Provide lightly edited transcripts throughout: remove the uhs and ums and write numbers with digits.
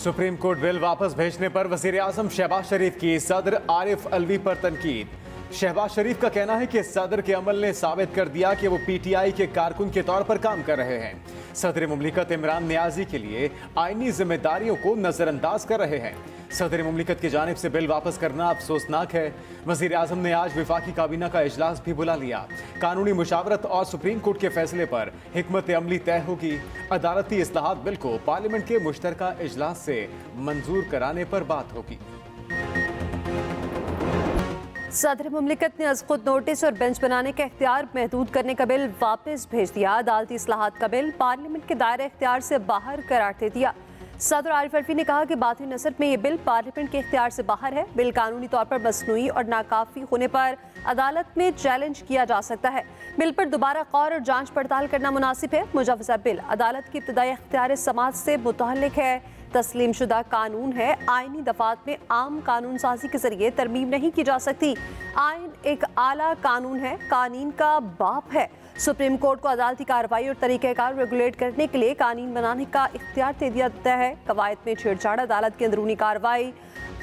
Supreme court bill वापस भेजने पर वजीर आजम शहबाज शरीफ की सदर आरिफ अलवी पर तनकीद। शहबाज शरीफ का कहना है कि सदर के अमल ने साबित कर दिया कि वो पीटीआई के कारकुन के तौर पर काम कर रहे हैं। सदर मुमलिकत इमरान नियाजी के लिए आईनी जिम्मेदारियों को नजरअंदाज कर रहे हैं। सदर मुमलिकत की जानिब से बिल वापस करना अफसोसनाक है। वजीर आजम ने आज विफाकी काबीना का इजलास भी बुला लिया। कानूनी मुशावरत और सुप्रीम कोर्ट के फैसले पर हिकमत अमली तय होगी। अदालती इस्लाहात बिल को पार्लियामेंट के मुश्तरका इजलास से मंजूर कराने पर बात होगी। सदर मुमलिकत ने अज खुद नोटिस और बेंच बनाने का इख्तियार महदूद करने का बिल वापस भेज दिया। अदालती इस्लाहात का बिल पार्लियामेंट के दायरे इख्तियार से बाहर करार दे दिया। सदर आरिफ अलवी ने कहा कि बात नसर में ये बिल पार्लियामेंट के इख्तियार से बाहर है। बिल कानूनी तौर पर मसनूई और नाकाफी होने पर अदालत में चैलेंज किया जा सकता है। बिल पर दोबारा गौर और जांच पड़ताल करना मुनासिब है। मुजवजा बिल अदालत की इब्तदाई इख्तियार समात से मुतअल्लिक है। तस्लीम शुदा कानून है। आईनी दफात में आम कानून साजी के जरिए तरमीम नहीं की जा सकती। आइन एक आला कानून है, कानून का बाप है। सुप्रीम कोर्ट को अदालती कार्रवाई और तरीक़ेकार रेगुलेट करने के लिए कानून बनाने का इख्तियार दे दिया जाता है। कवायद में छेड़छाड़, अदालत की अंदरूनी कार्रवाई,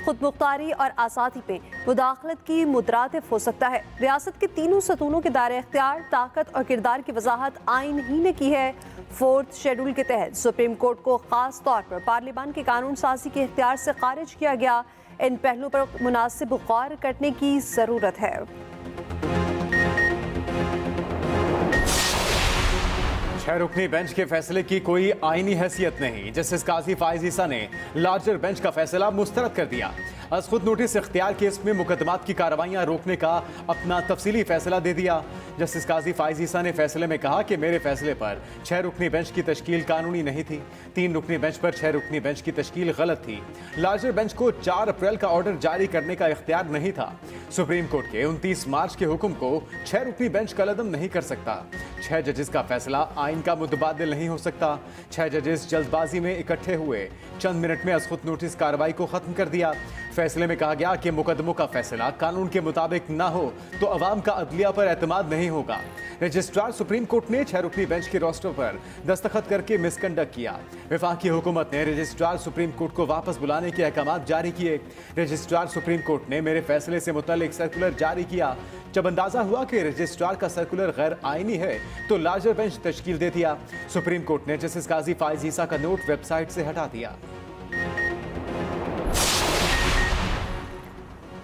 खुद मुख्तारी और आज़ादी पे मुदाखलत की मुतरातिफ हो सकता है। रियासत के तीनों सतूनों के दायरे इख्तियार, ताकत और किरदार की वजाहत आइन ही ने की है। फोर्थ शेड्यूल के तहत सुप्रीम कोर्ट को खास तौर पर पार्लियामान के कानून साजी के इख्तियार से खारिज किया गया। इन पहलुओं पर मुनासिब गौर करने की ज़रूरत है। 6 रुकनी बेंच के फैसले की कोई आईनी हैसियत नहीं। जस्टिस काजी फाइज ईसा ने लार्जर बेंच का फैसला मुस्तरद कर दिया। अज खुद नोटिस इख्तियार केस में मुकदमात की कार्रवाइयां रोकने का अपना तफसीली फैसला दे दिया। जस्टिस काजी फाइज ईसा ने फैसले में कहा कि मेरे फैसले पर 6 रुकनी बेंच की तश्कील कानूनी नहीं थी। 3 रुकनी बेंच पर 6 रुकनी बेंच की तश्कील गलत थी। लार्जर बेंच को 4 अप्रैल का ऑर्डर जारी करने का इख्तियार नहीं था। सुप्रीम कोर्ट के 29 मार्च के हुक्म को 6 रुकनी बेंच कलअदम नहीं कर सकता। 6 जजेस का फैसला आइन का मुतबादिल नहीं हो सकता। 6 जजेस जल्दबाजी में इकट्ठे हुए चंद मिनट में अज खुद नोटिस कार्रवाई को खत्म कर दिया। फैसले में कहा गया कि मुकदमों का फैसला कानून के मुताबिक ना हो तो अवाम का अदलिया पर एतमाद नहीं होगा। रजिस्ट्रार सुप्रीम कोर्ट ने 6 रुकनी बेंच के रोस्टर पर दस्तखत करके मिसकंडक्ट किया। वफाकी हुकूमत ने रजिस्ट्रार सुप्रीम कोर्ट को वापस बुलाने के अहकाम जारी किए। रजिस्ट्रार सुप्रीम कोर्ट ने मेरे फैसले से मुतल्लिक सर्कुलर जारी किया। जब अंदाजा हुआ कि रजिस्ट्रार का सर्कुलर गैर आईनी है तो लार्जर बेंच तश्कील दे दिया। सुप्रीम कोर्ट ने जस्टिस काजी फाइज ईसा का नोट वेबसाइट से हटा दिया।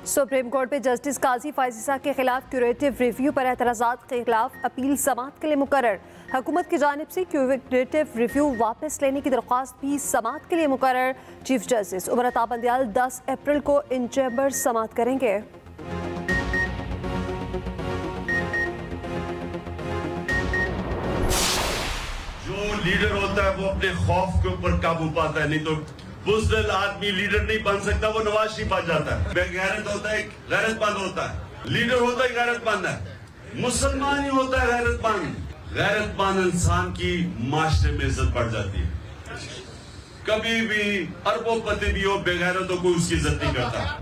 सुप्रीम कोर्ट में जस्टिस काजी फाइज ईसा के खिलाफ क्यूरेटिव रिव्यू पर एतराज़ात के खिलाफ अपील समात के लिए मुकर्रर। हुकूमत की जानिब से क्यूरेटिव रिव्यू वापस लेने की दरख्वास्त भी समात के लिए मुकर्रर। चीफ जस्टिस उमर अता बंदियाल 10 अप्रैल को इन चैम्बर समात करेंगे। जो लीडर होता है वो अपने खौफ के ऊपर काबू पाता है, नहीं तो बुज़दिल आदमी लीडर नहीं बन सकता। वो नवाज शरीफ आ जाता है। बेगैरत होता है, गैरतमंद होता है। लीडर होता है गैरतमंद है। मुसलमान ही होता है गैरतमंद। गैरतमंद इंसान की माशरे में इज्जत बढ़ जाती है। कभी भी अरबोपति भी हो, बेगैरत हो, कोई उसकी इज्जत नहीं करता।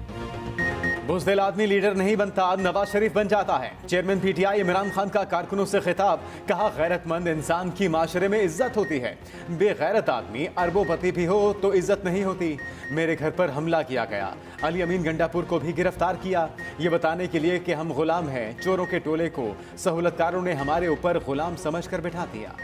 बुज़दिल आदमी लीडर नहीं बनता, नवाज शरीफ बन जाता है। चेयरमैन पीटीआई इमरान खान का कारकुनों से खिताब, कहा गैरतमंद इंसान की माशरे में इज्जत होती है। बेगैरत आदमी अरबोपति भी हो तो इज्जत नहीं होती। मेरे घर पर हमला किया गया, अली अमीन गंडापुर को भी गिरफ्तार किया, ये बताने के लिए कि हम गुलाम हैं। चोरों के टोले को सहूलतकारों ने हमारे ऊपर गुलाम समझकर बिठा दिया।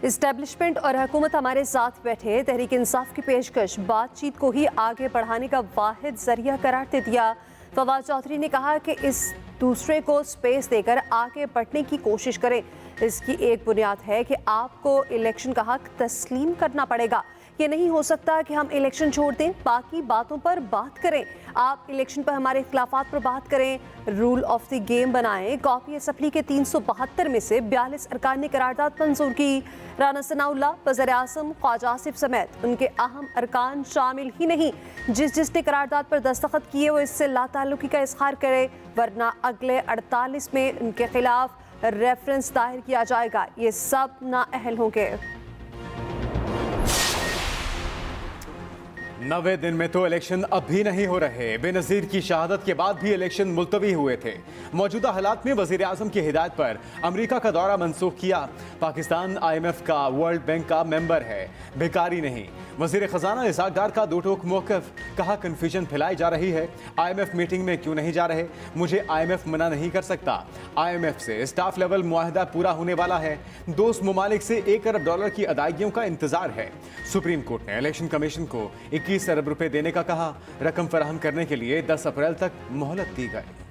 इस्टेब्लिशमेंट और हुकूमत हमारे साथ बैठे। तहरीक इंसाफ की पेशकश बातचीत को ही आगे बढ़ाने का वाहिद जरिया करार दे दिया। फवाद चौधरी ने कहा कि इस दूसरे को स्पेस देकर आगे बढ़ने की कोशिश करें। इसकी एक बुनियाद है कि आपको इलेक्शन का हक तस्लीम करना पड़ेगा। ये नहीं हो सकता कि हम इलेक्शन छोड़ दें, बाकी बातों पर बात करें। आप इलेक्शन पर हमारे इख्तिलाफात पर बात करें, रूल ऑफ द गेम बनाएं। कॉपी असम्बली के 372 में से 42 अरकान ने करारदाद मंजूर की। राना सनाउल्लाह, वज़ीर आज़म ख्वाजा आसिफ समेत उनके अहम अरकान शामिल ही नहीं। जिसने करारदाद पर दस्तखत किए वो इससे लाताल्लुकी का इजहार करे, वरना अगले 48 में उनके खिलाफ रेफरेंस दायर किया जाएगा। ये सब नाअहल होंगे। 90 दिन में तो इलेक्शन अब भी नहीं हो रहे। बेनजीर की शहादत के बाद भी इलेक्शन मुलतवी हुए थे। मौजूदा हालात में वजीर आजम की हिदायत पर अमेरिका का दौरा मनसूख किया। पाकिस्तान IMF का, वर्ल्ड बैंक का मेंबर है, भिखारी नहीं। वजीर खजाना इसाक डार का दो टोक मौक़िफ़, कहा कन्फ्यूजन फैलाई जा रही है। IMF मीटिंग में क्यों नहीं जा रहे? मुझे IMF मना नहीं कर सकता। IMF से स्टाफ लेवल मुआहदा पूरा होने वाला है। दोस्त ममालिक से $1 अरब की अदायगियों का इंतजार है। सुप्रीम कोर्ट ने इलेक्शन कमीशन को 21 अरब रुपए देने का कहा। रकम फराहम करने के लिए 10 अप्रैल तक मोहलत दी गई।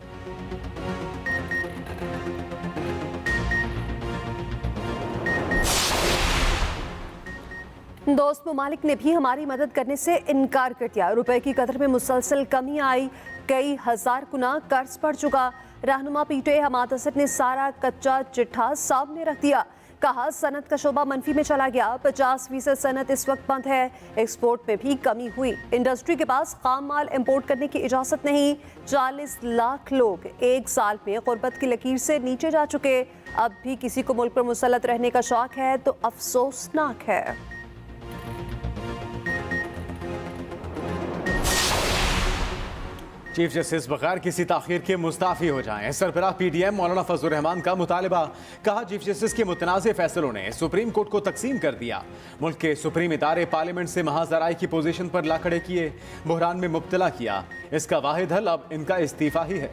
दोस्त ममालिक ने भी हमारी मदद करने से इनकार कर दिया। रुपए की कदर में मुसलसल कमी आई, कई हजार गुना कर्ज बढ़ चुका। रहनुमा PTI हमाद असद ने सारा कच्चा चिट्ठा सामने रख दिया। कहा सनत का शोबा मनफी में चला गया। 50% सनत इस वक्त बंद है। एक्सपोर्ट में भी कमी हुई। इंडस्ट्री के पास खाम माल इंपोर्ट करने की इजाजत नहीं। 40 लाख लोग एक साल में गुर्बत की लकीर से नीचे जा चुके। अब भी किसी को मुल्क पर मुसल्लत रहने का शौक है तो अफसोसनाक है। चीफ जस्टिस बगैर किसी ताखीर के मुस्ताफी हो जाएं। सरबराह PDM मौलाना फजलुर रहमान का मुतालबा। कहा चीफ जस्टिस के मुतनाज़ फैसलों ने सुप्रीम कोर्ट को तकसीम कर दिया। मुल्क के सुप्रीम इदारे पार्लियामेंट से महाजराई की पोजीशन पर ला खड़े किए, बहरान में मुब्तला किया। इसका वाहिद हल अब इनका इस्तीफा ही है।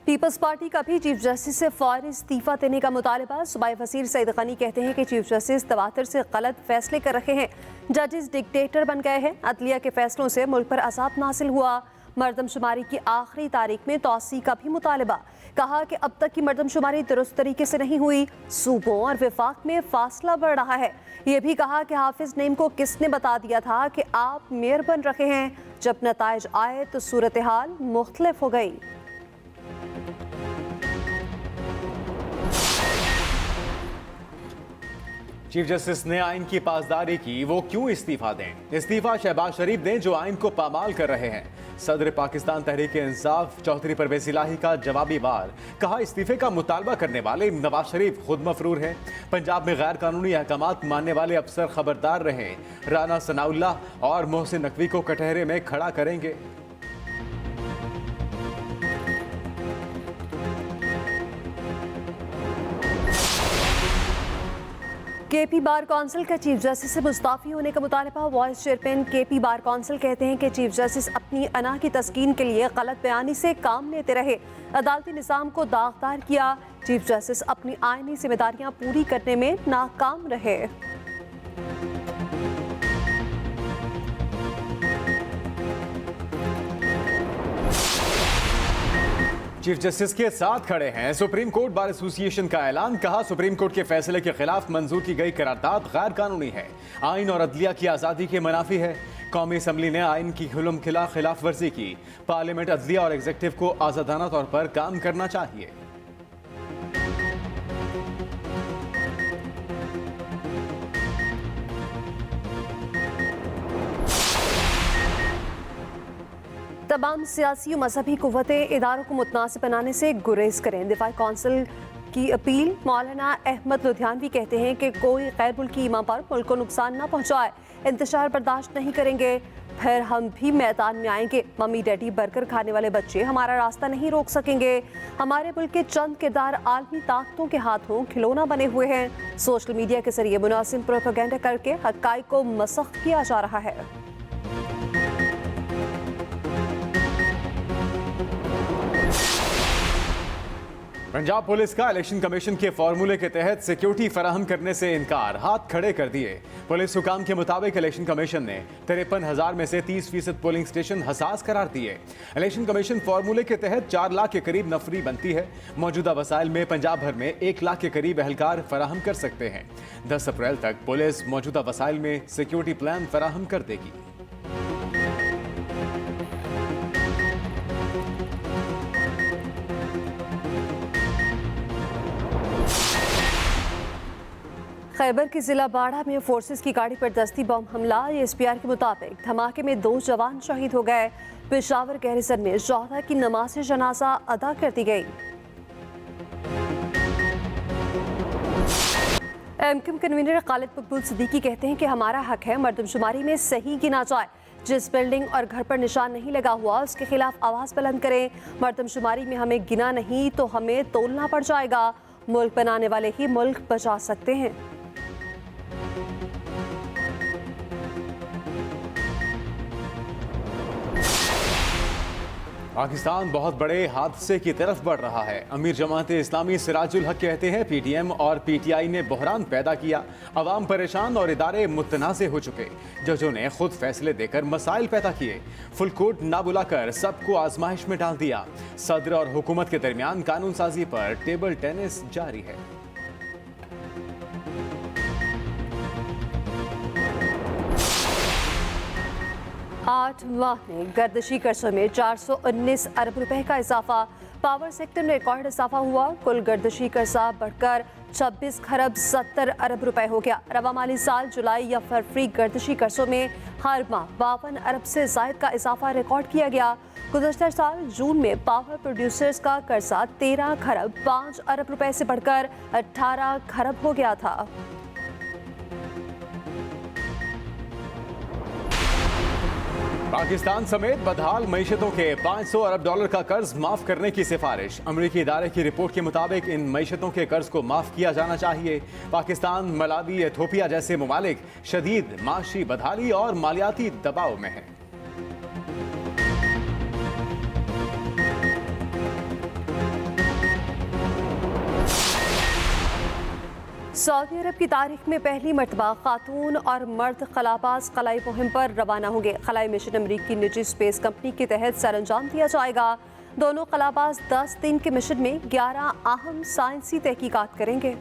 पीपल्स पार्टी का भी चीफ जस्टिस से फौरी इस्तीफा देने का मुतालबा। सूबाई वजीर सईद गनी कहते हैं कि चीफ जस्टिस तवातर से गलत फैसले कर रहे हैं। जजेस डिक्टेटर बन गए हैं। अदलिया के फैसलों से मुल्क पर अजाब नासिल हुआ। मरदमशुमारी की आखिरी तारीख में तौसी का भी मुतालबा। कहा कि अब तक की मरदमशुमारी दुरुस्त तरीके से नहीं हुई। सूबों और विफाक में फासला बढ़ रहा है। ये भी कहा कि हाफिज नईम को किसने बता दिया था कि आप मेयर बन रहे हैं? जब नताइज आए तो सूरत हाल मुख्तलिफ हो गई। चीफ जस्टिस ने आइन की पासदारी की, वो क्यों इस्तीफा दें? इस्तीफा शहबाज शरीफ दें जो आइन को पामाल कर रहे हैं। सदर पाकिस्तान तहरीक इंसाफ चौधरी परवेज इलाही का जवाबी वार। कहा इस्तीफे का मुतालबा करने वाले नवाज शरीफ खुद मफरूर हैं। पंजाब में गैर कानूनी अहकामात मानने वाले अफसर खबरदार रहें। राना सनाउल्लाह और मोहसिन नकवी को कटहरे में खड़ा करेंगे। KP बार काउंसिल का चीफ जस्टिस से मुस्ताफी होने का मुतालबा। Vice chairman KP bar council कहते हैं कि चीफ जस्टिस अपनी अना की तस्कीन के लिए गलत बयानी से काम लेते रहे, अदालती निज़ाम को दागदार किया। चीफ जस्टिस अपनी आईनी जिम्मेदारियां पूरी करने में नाकाम रहे। चीफ जस्टिस के साथ खड़े हैं सुप्रीम कोर्ट बार एसोसिएशन का ऐलान। कहा सुप्रीम कोर्ट के फैसले के खिलाफ मंजूर की गई करारदाद गैर कानूनी है, आइन और अदलिया की आज़ादी के मुनाफी है। कौमी असम्बली ने आइन की खुल्लम खिला खिलाफ वर्जी की। पार्लियामेंट, अदलिया और एग्जीक्यूटिव को आज़ादाना तौर पर काम करना चाहिए। तमाम सियासी और मजहबी कुव्वतें इदारों को मुतनासिब बनाने से गुरेज करें। दिफाई कौंसिल की अपील। मौलाना अहमद लुधियानवी कहते हैं कि कोई गैर मुल्की इमाम पर मुल्क को नुकसान न पहुंचाए, इंतशार बर्दाश्त नहीं करेंगे, फिर हम भी मैदान में आएंगे। मम्मी डैडी बर्गर खाने वाले बच्चे हमारा रास्ता नहीं रोक सकेंगे। हमारे मुल्क के चंद किरदार आलमी ताकतों के हाथों खिलौना बने हुए हैं। सोशल मीडिया के जरिए मुनासिब प्रोपेगेंडा करके हक़ाइक़ को मसख्त किया जा रहा है। पंजाब पुलिस का इलेक्शन कमीशन के फॉर्मूले के तहत सिक्योरिटी फराहम करने से इनकार, हाथ खड़े कर दिए। पुलिस हुकाम के मुताबिक इलेक्शन कमीशन ने 53,000 में से 30% पोलिंग स्टेशन हसास करार दिए। इलेक्शन कमीशन फॉर्मूले के तहत 4 लाख के करीब नफरी बनती है। मौजूदा वसाइल में पंजाब भर में 1 लाख के करीब एहलकार फराहम कर सकते हैं। 10 अप्रैल तक पुलिस मौजूदा वसाइल में सिक्योरिटी प्लान फराहम कर देगी। खैबर के जिला बाड़ा में फोर्सेस की गाड़ी पर दस्ती बम हमला। एसपीआर के मुताबिक धमाके में 2 जवान शहीद हो गए। पेशावर गैरिसन में 14 की नमाज जनाजा अदा कर दी गई। एमक्यूएम कन्वीनर खालिद मकबूल सिद्दीकी कहते हैं कि हमारा हक है मर्दमशुमारी में सही गिना जाए। जिस बिल्डिंग और घर पर निशान नहीं लगा हुआ उसके खिलाफ आवाज बुलंद करें। मर्दमशुमारी में हमें गिना नहीं तो हमें तोलना पड़ जाएगा। मुल्क बनाने वाले ही मुल्क बचा सकते हैं। पाकिस्तान बहुत बड़े हादसे की तरफ बढ़ रहा है। अमीर जमात इस्लामी सिराजुल हक कहते हैं पीटीएम और पीटीआई ने बहरान पैदा किया। अवाम परेशान और इदारे मुतनाज़े हो चुके। जजों ने खुद फैसले देकर मसाइल पैदा किए। फुल कोर्ट ना बुलाकर सबको आजमाइश में डाल दिया। सदर और हुकूमत के दरमियान कानून साजी पर टेबल टेनिस जारी है। आठ माह में गर्दिशी कर्जों में 419 अरब रुपए का इजाफा। पावर सेक्टर में रिकॉर्ड इजाफा हुआ। कुल गर्दिशी कर्जा बढ़कर 26 खरब 70 अरब रुपए हो गया। रवा माली साल जुलाई या फरवरी गर्दिशी कर्जों में हर माह 52 अरब से जायद का इजाफा रिकॉर्ड किया गया। गुज़श्ता साल जून में पावर प्रोड्यूसर्स का कर्जा 13 खरब 5 अरब रुपए से बढ़कर 18 खरब हो गया था। पाकिस्तान समेत बदहाल मईशतों के 500 अरब डॉलर का कर्ज माफ करने की सिफारिश। अमरीकी इदारे की रिपोर्ट के मुताबिक इन मईशतों के कर्ज को माफ किया जाना चाहिए। पाकिस्तान, मलावी, एथियोपिया जैसे ममालिक शदीद माशी बदहाली और मालियाती दबाव में हैं। सऊदी अरब की तारीख में पहली मरतबा खातून और मर्द खलाबाज खलाई मुहिम पर रवाना होंगे। खलाई मिशन अमरीकी निजी स्पेस कंपनी के तहत सरअंजाम दिया जाएगा। दोनों खलाबाज 10 दिन के मिशन में 11 अहम साइंसी तहकीकात करेंगे।